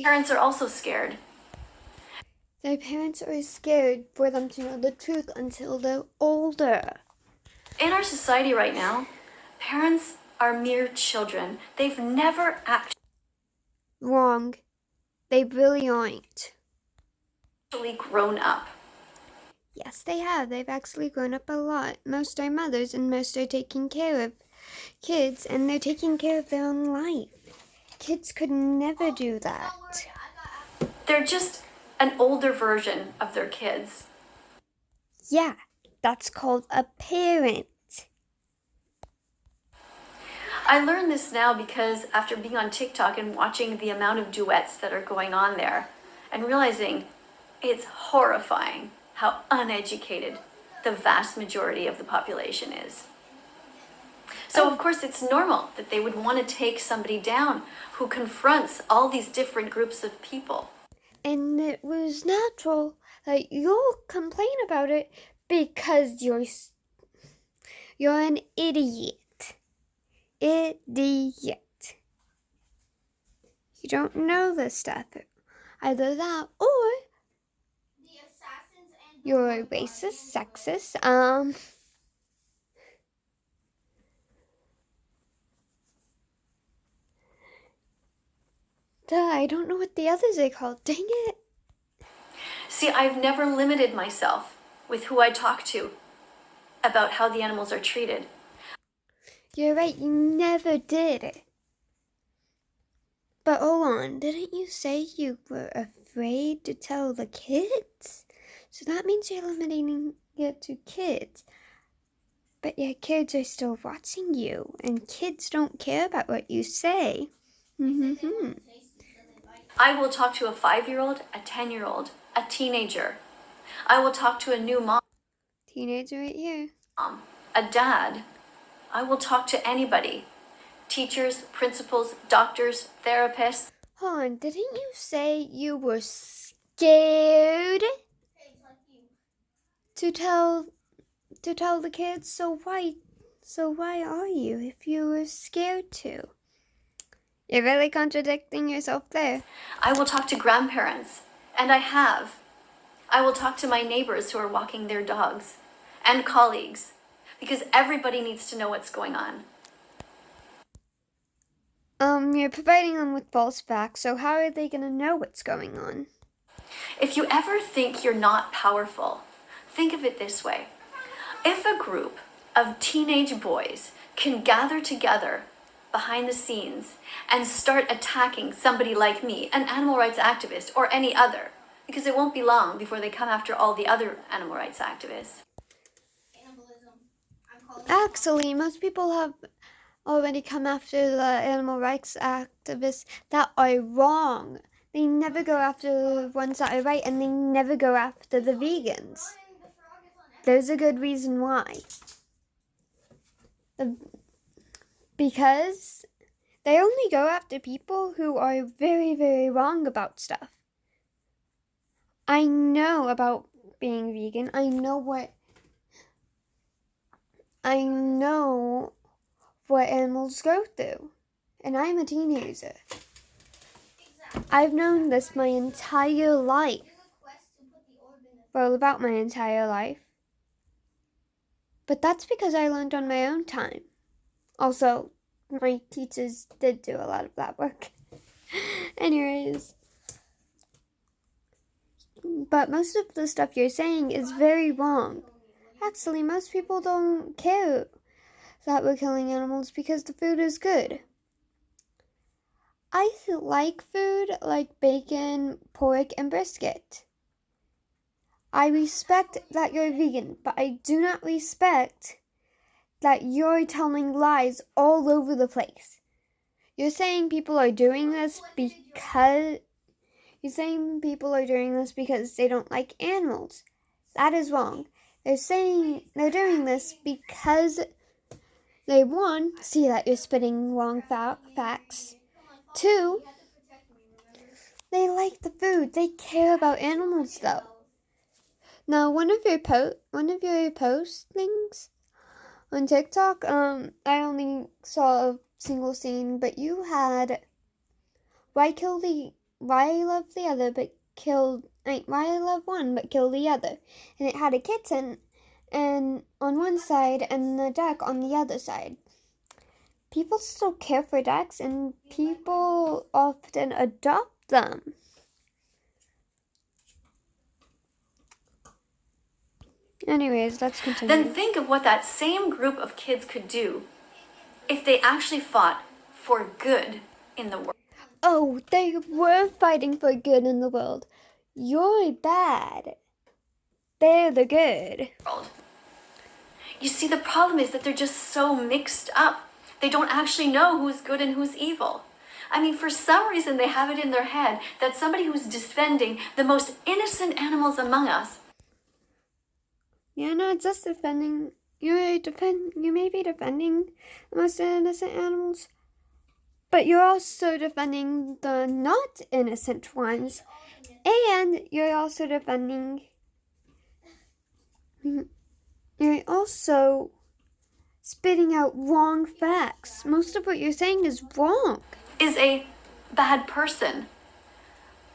Parents are also scared. Their parents are scared for them to know the truth until they're older. In our society right now, parents are mere children. They've never Wrong. They really aren't. actually grown up. Yes, they have. They've actually grown up a lot. Most are mothers and most are taking care of kids, and they're taking care of their own life. Kids could never do that. They're just an older version of their kids. Yeah, that's called a parent. I learned this now because after being on TikTok and watching the amount of duets that are going on there and realizing it's horrifying how uneducated the vast majority of the population is. So of course it's normal that they would want to take somebody down who confronts all these different groups of people. And it was natural that you'll complain about it because you're an idiot. Idiot. You don't know this stuff. Either that or you're a racist, sexist, I don't know what the others are called. Dang it. See, I've never limited myself with who I talk to about how the animals are treated. You're right, you never did. But hold on, didn't you say you were afraid to tell the kids? So that means you're limiting it to kids. But your kids are still watching you, and kids don't care about what you say. I will talk to a 5-year-old, a 10-year-old, a teenager. I will talk to a new mom, Teenager right here. a dad. I will talk to anybody. Teachers, principals, doctors, therapists. Hold on, didn't you say you were scared to tell the kids? So why are you if you were scared to? You're really contradicting yourself there. I will talk to grandparents, and I have. I will talk to my neighbors who are walking their dogs, and colleagues, because everybody needs to know what's going on. You're providing them with false facts, so how are they gonna know what's going on? If you ever think you're not powerful, think of it this way. If a group of teenage boys can gather together behind the scenes and start attacking somebody like me, an animal rights activist, or any other, because it won't be long before they come after all the other animal rights activists. Actually, most people have already come after the animal rights activists that are wrong. They never go after the ones that are right, and they never go after the vegans. There's a good reason why. Because they only go after people who are very, very wrong about stuff. I know about being vegan. I know what animals go through. And I'm a teenager. I've known this my entire life. Well, about my entire life. But that's because I learned on my own time. Also, my teachers did do a lot of that work. Anyways. But most of the stuff you're saying is very wrong. Actually, most people don't care that we're killing animals because the food is good. I like food like bacon, pork, and brisket. I respect that you're vegan, but I do not respect that you're telling lies all over the place. You're saying people are doing this because they don't like animals. That is wrong. They're saying they're doing this because they, one, see that you're spitting wrong facts. Two, they like the food. They care about animals, though. Now, one of your postings on TikTok, I only saw a single scene, but you had why kill why I love the other but killed, why I love one but kill the other. And it had a kitten and on one side and the duck on the other side. People still care for ducks and people often adopt them. Anyways, let's continue. Then think of what that same group of kids could do if they actually fought for good in the world. Oh, they were fighting for good in the world. You're bad. They're the good. You see, the problem is that they're just so mixed up. They don't actually know who's good and who's evil. I mean, for some reason, they have it in their head that somebody who's defending the most innocent animals among us. You're not just defending. You may be defending the most innocent animals, but you're also defending the not innocent ones, and you're also defending. You're also spitting out wrong facts. Most of what you're saying is wrong. Is a bad person.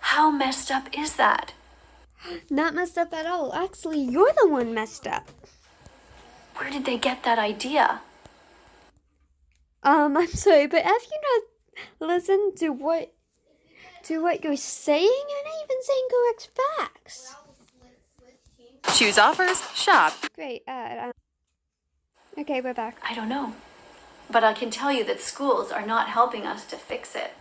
How messed up is that? Not messed up at all. Actually, you're the one messed up. Where did they get that idea? I'm sorry, but have you not listened to what you're saying? You're not even saying correct facts. Choose offers, shop. Great. Okay, we're back. I don't know. But I can tell you that schools are not helping us to fix it.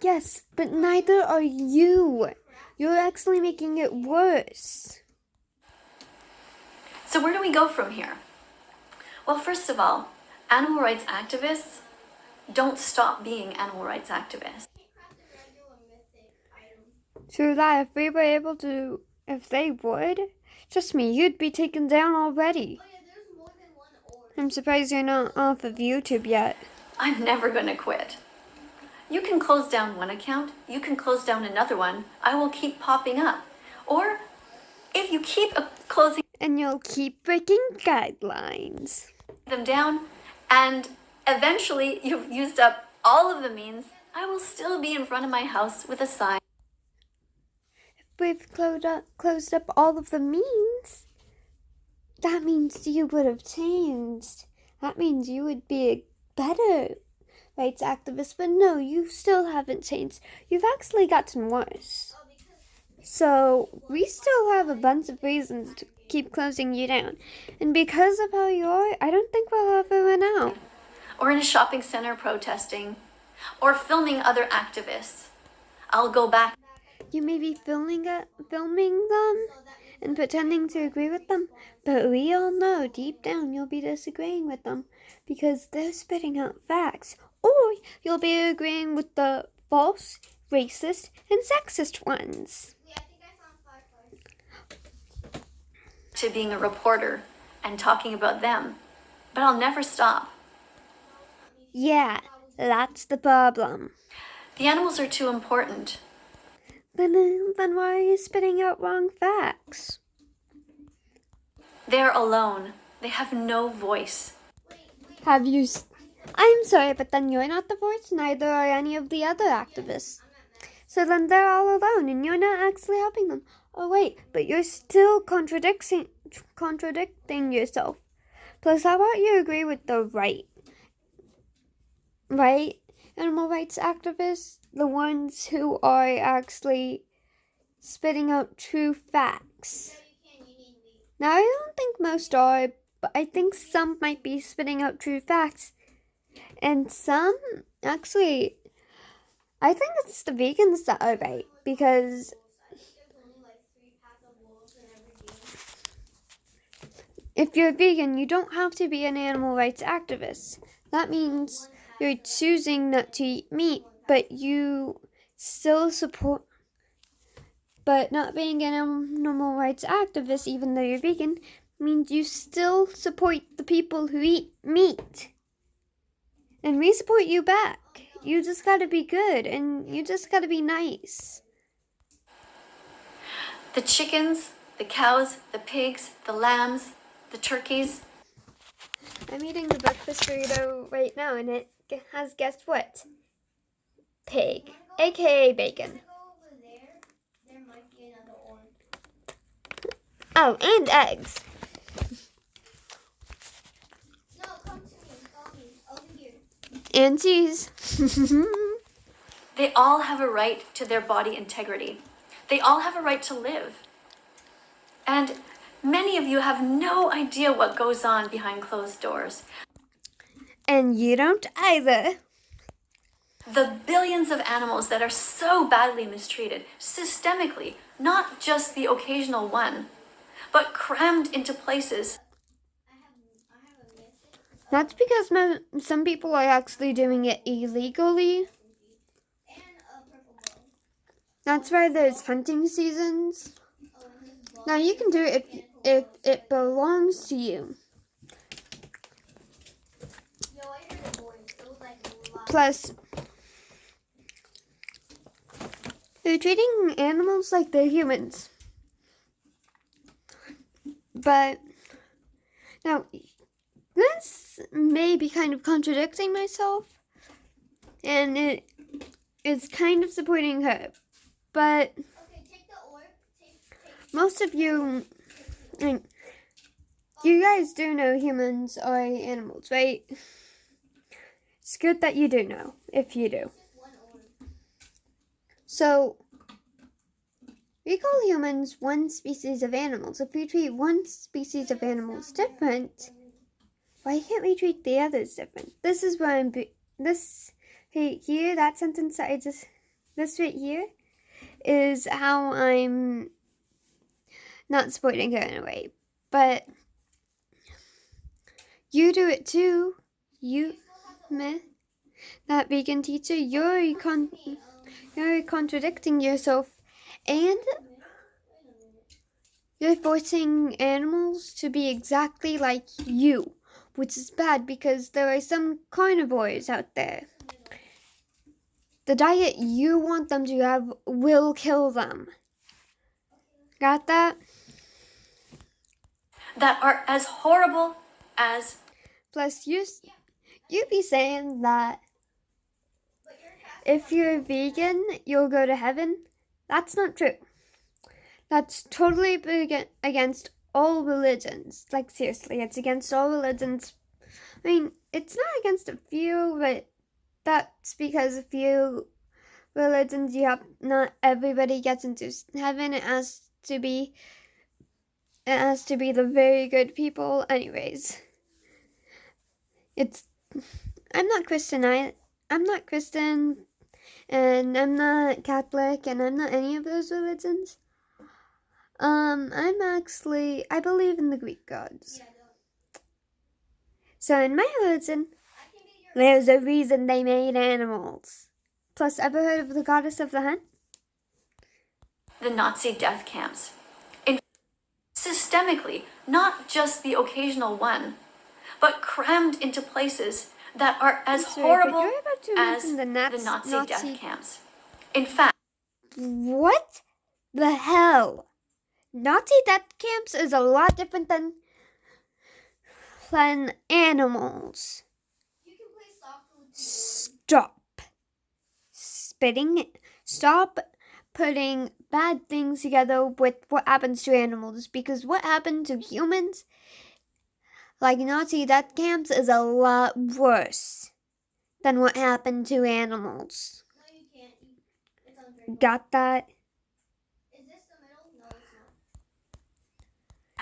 Yes, but neither are you. You're actually making it worse. So where do we go from here? Well, first of all, animal rights activists don't stop being animal rights activists. True that, if they would, trust me, you'd be taken down already. I'm surprised you're not off of YouTube yet. I'm never going to quit. You can close down one account, you can close down another one. I will keep popping up. Or if you keep closing and you'll keep breaking guidelines. Them down, and eventually you've used up all of the means, I will still be in front of my house with a sign. If we've closed up all of the means, that means you would have changed. That means you would be a better rights activist, but no, you still haven't changed. You've actually gotten worse. So we still have a bunch of reasons to keep closing you down. And because of how you are, I don't think we'll ever run out. Or in a shopping center protesting, or filming other activists. I'll go back. You may be filming them and pretending to agree with them, but we all know deep down you'll be disagreeing with them because they're spitting out facts. Or you'll be agreeing with the false, racist, and sexist ones. To being a reporter and talking about them, but I'll never stop. Yeah, that's the problem. The animals are too important. Then why are you spitting out wrong facts? They're alone. They have no voice. I'm sorry, but then you're not the voice, neither are any of the other activists. So then they're all alone, and you're not actually helping them. Oh wait, but you're still contradicting yourself. Plus, how about you agree with the right animal rights activists, the ones who are actually spitting out true facts? Now, I don't think most are, but I think some might be spitting out true facts. And some, actually, I think it's the vegans that are right, because if you're vegan, you don't have to be an animal rights activist. That means you're choosing not to eat meat, but you still support. But not being an animal rights activist, even though you're vegan, means you still support the people who eat meat. And we support you back. You just gotta be good, and you just gotta be nice. The chickens, the cows, the pigs, the lambs, the turkeys. I'm eating the breakfast burrito right now, and it has, guess what? Pig. aka bacon. Oh, and eggs. No, come to me. Follow me. Over here. And cheese. They all have a right to their body integrity. They all have a right to live. And many of you have no idea what goes on behind closed doors. And you don't either. The billions of animals that are so badly mistreated, systemically, not just the occasional one, but crammed into places. I have a message. That's because some people are actually doing it illegally. And a purple ball. That's why there's hunting seasons. Oh, and this ball. Now you can do it if it belongs to you. Yo, I heard a voice. It was like loud. Plus, they're treating animals like they're humans. But now, this may be kind of contradicting myself, and it is kind of supporting her. But Okay, take the orb. Take. most of you, you guys do know humans are animals, right? It's good that you do know, if you do. Just one orb. So, we call humans one species of animals. If we treat one species of animals different, why can't we treat the others different? This is where this right here, that sentence that this right here, is how I'm not supporting her in a way. But you do it too. You, meh, that vegan teacher, you're contradicting yourself. And you're forcing animals to be exactly like you, which is bad because there are some carnivores out there. The diet you want them to have will kill them. Got that? That are as horrible as. Plus, you be saying that if you're vegan, you'll go to heaven. That's not true. That's totally against all religions. Like, seriously, it's against all religions. I mean, it's not against a few, but that's because a few religions, not everybody gets into heaven. It has to be the very good people. Anyways, I'm not Christian. I'm not Christian. And I'm not Catholic, and I'm not any of those religions. I believe in the Greek gods. So in my religion, there's a reason they made animals. Plus, ever heard of the goddess of the hen? The Nazi death camps. Systemically, not just the occasional one, but crammed into places that are as horrible you're about to as mention the Nazi death camps. In fact, What the hell? Nazi death camps is a lot different than animals. You can play soccer with Stop spitting. Stop putting bad things together with what happens to animals, because what happened to humans, like Nazi death camps, is a lot worse than what happened to animals. No, you can't. It's unfair. Got that? Is this the middle? No,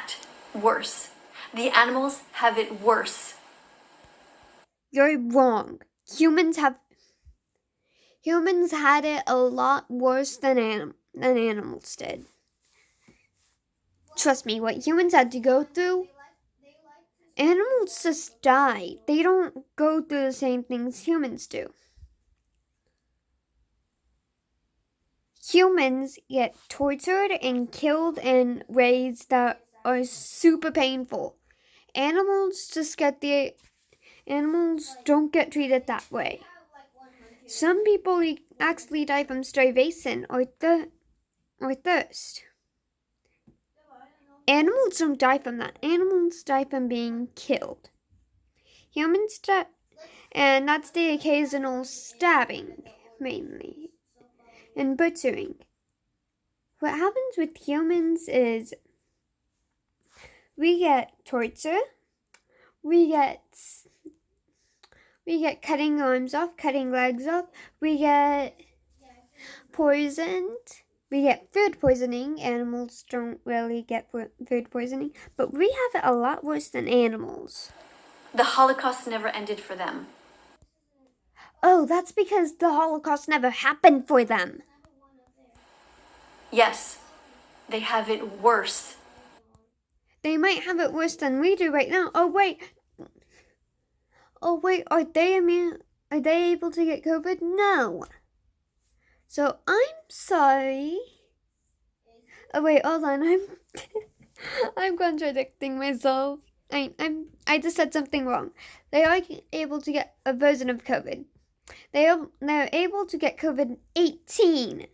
it's not. worse. The animals have it worse. You're wrong. Humans had it a lot worse than animals did. Trust me, what humans had to go through, animals just die. They don't go through the same things humans do. Humans get tortured and killed in ways that are super painful. Animals don't get treated that way. Some people actually die from starvation or thirst. Animals don't die from that. Animals die from being killed. Humans die, and that's the occasional stabbing, mainly. and butchering. What happens with humans is we get torture, we get cutting arms off, cutting legs off, we get poisoned, we get food poisoning. Animals don't really get food poisoning, but we have it a lot worse than animals. The Holocaust never ended for them. Oh, that's because the Holocaust never happened for them. Yes, they have it worse. They might have it worse than we do right now. Oh wait, are they immune? Are they able to get COVID? No. So I'm sorry. Oh wait, hold on. I'm contradicting myself. I just said something wrong. They are able to get a version of COVID. They're able to get COVID-18.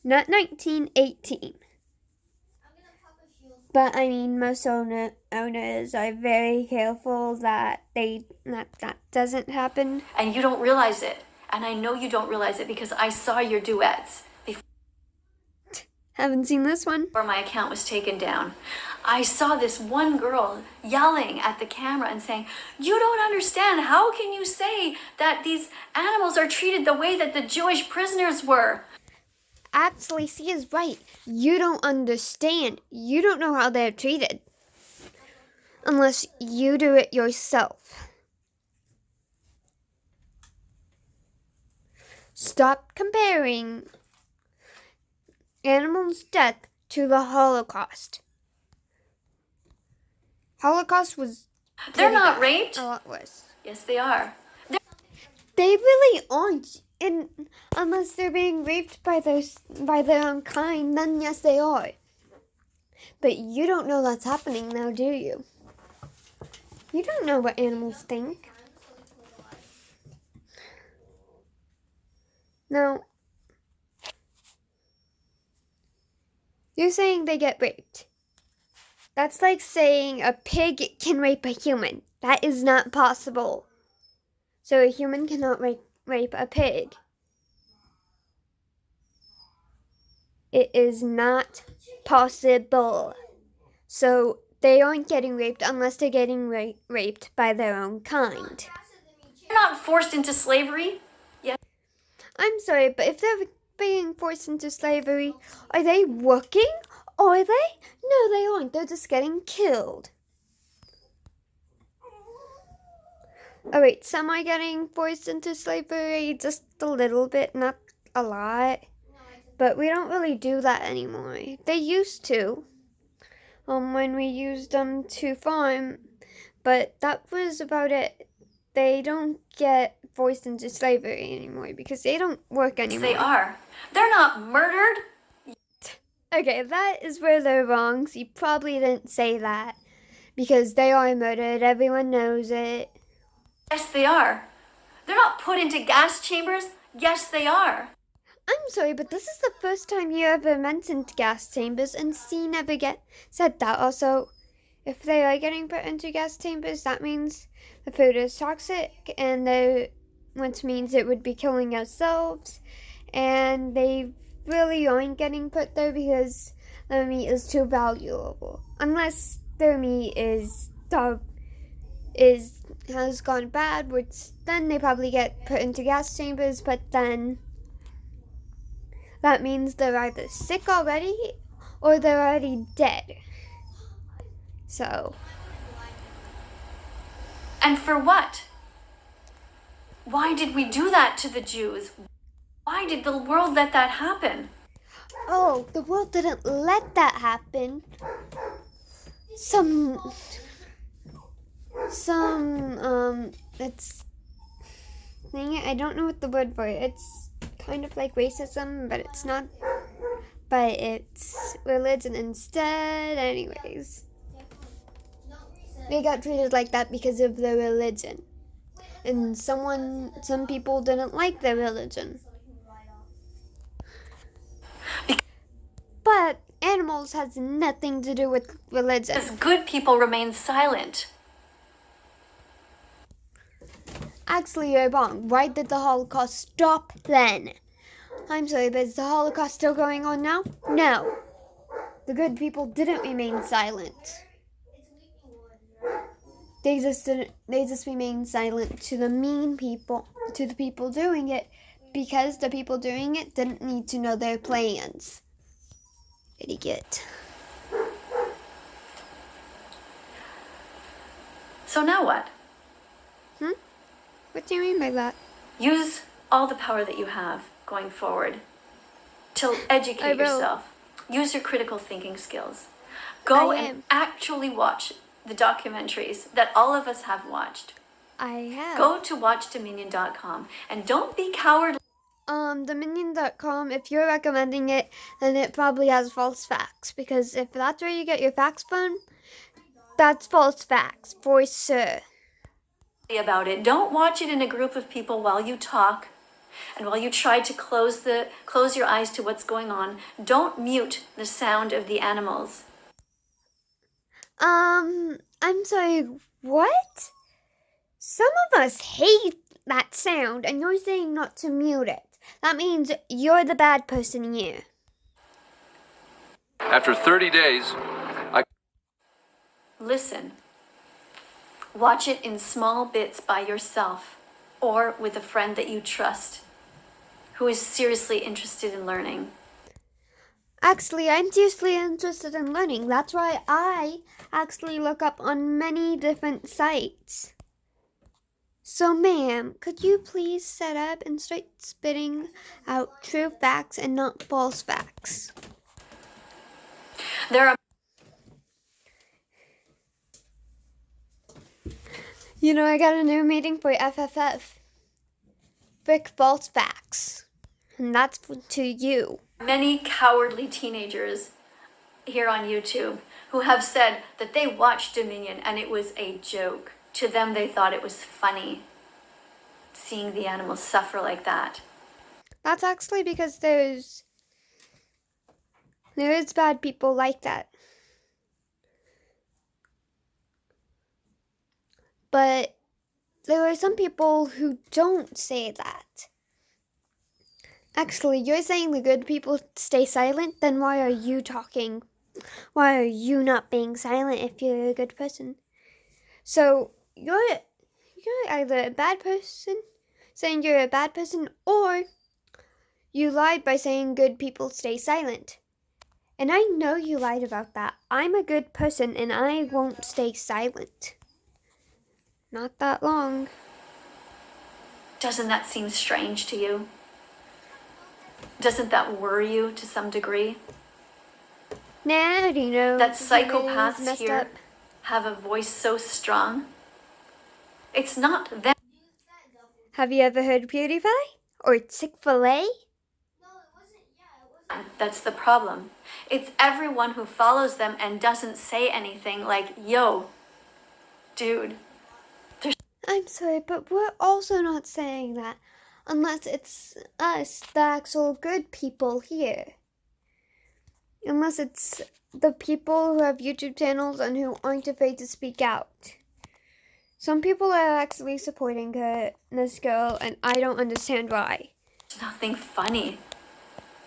Not 19, 18. But I mean, most owners are very careful that that doesn't happen. And you don't realize it. And I know you don't realize it because I saw your duets Haven't seen this one. before my account was taken down. I saw this one girl yelling at the camera and saying, "You don't understand. How can you say that these animals are treated the way that the Jewish prisoners were?" Actually, she is right. You don't understand. You don't know how they're treated. Unless you do it yourself. Stop comparing animals' death to the Holocaust. Holocaust was... They're not raped. a lot worse. Yes, they are. They really aren't. Unless they're being raped by their own kind, then yes, they are. But you don't know that's happening now, do you? You don't know what animals think. Now, you're saying they get raped. That's like saying a pig can rape a human. That is not possible. So a human cannot rape a pig. It is not possible. So they aren't getting raped unless they're getting raped by their own kind. They're not forced into slavery. I'm sorry, but if they're being forced into slavery, are they working? Are they? No, they aren't. They're just getting killed. Oh wait, some are getting forced into slavery, just a little bit, not a lot. But we don't really do that anymore. They used to, when we used them to farm, but that was about it. They don't get forced into slavery anymore because they don't work anymore. They are. They're not murdered. Okay, that is where they're wrong. So you probably didn't say that because they are murdered. Everyone knows it. Yes, they are. They're not put into gas chambers. Yes, they are. I'm sorry, but this is the first time you ever mentioned gas chambers, and C never said that. Also, if they are getting put into gas chambers, that means the food is toxic, and which means it would be killing ourselves, and they really aren't getting put there because their meat is too valuable. Unless their meat has gone bad, which then they probably get put into gas chambers, but then that means they're either sick already or they're already dead. So. And for what? Why did we do that to the Jews? Why did the world let that happen? Oh, the world didn't let that happen. It's, I don't know what the word for it. It's kind of like racism, but it's not. But it's religion instead. Anyways, they got treated like that because of their religion, and some people didn't like their religion. But animals has nothing to do with religion. Because good people remain silent. Actually, you're wrong. Why did the Holocaust stop then? I'm sorry, but is the Holocaust still going on now? No. The good people didn't remain silent. It's leaking water. They just remained silent to the mean people, to the people doing it, because the people doing it didn't need to know their plans. Idiot. So now what? What do you mean by that? Use all the power that you have going forward to I educate will. yourself. Use your critical thinking skills. Go I and am. actually watch the documentaries that all of us have watched. I have. Go to watchdominion.com and don't be cowardly Dominion.com, if you're recommending it, then it probably has false facts. Because if that's where you get your facts from, that's false facts, for sure. about it. Don't watch it in a group of people while you talk and while you try to close your eyes to what's going on. Don't mute the sound of the animals. I'm sorry, what? Some of us hate that sound, and you're saying not to mute it. That means you're the bad person here. After 30 days, Listen. Watch it in small bits by yourself or with a friend that you trust who is seriously interested in learning. Actually, I'm seriously interested in learning. That's why I actually look up on many different sites. So, ma'am, could you please set up and start spitting out true facts and not false facts? There are You know, I got a new meeting for FFF. Frick false facts. And that's to you. many cowardly teenagers here on YouTube who have said that they watched Dominion and it was a joke. To them, they thought it was funny seeing the animals suffer like that. That's actually because there is bad people like that. But there are some people who don't say that. Actually, you're saying the good people stay silent, then why are you talking? Why are you not being silent if you're a good person? So, you're either a bad person, saying you're a bad person, or you lied by saying good people stay silent. And I know you lied about that. I'm a good person and I won't stay silent. Not that long. Doesn't that seem strange to you? Doesn't that worry you to some degree? Nah, I don't know. That This is psychopaths messed here up. have a voice so strong? It's not them. Have you ever heard PewDiePie? Or Chick-fil-A? No, it wasn't. Yeah, it wasn't. That's the problem. It's everyone who follows them and doesn't say anything like, yo, dude. I'm sorry, but we're also not saying that. Unless it's us, the actual good people here. Unless it's the people who have YouTube channels and who aren't afraid to speak out. Some people are actually supporting this girl, and I don't understand why. There's nothing funny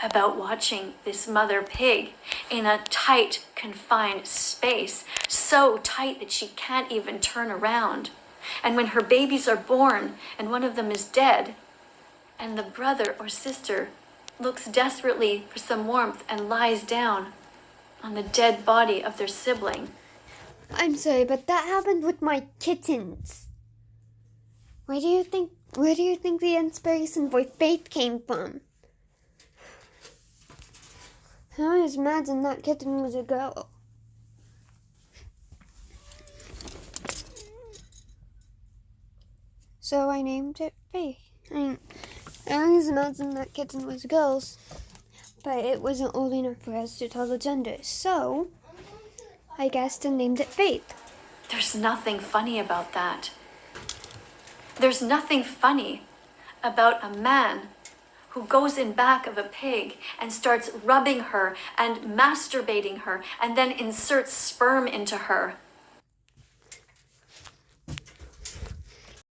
about watching this mother pig in a tight, confined space, so tight that she can't even turn around. And when her babies are born and one of them is dead, and the brother or sister looks desperately for some warmth and lies down on the dead body of their sibling. I'm sorry, but that happened with my kittens. Where do you think the inspiration for Faith came from? I always imagine that kitten was a girl. So I named it Faith. I always imagined that kitten was girls, but it wasn't old enough for us to tell the gender. So I guessed and named it Faith. There's nothing funny about that. There's nothing funny about a man who goes in back of a pig and starts rubbing her and masturbating her and then inserts sperm into her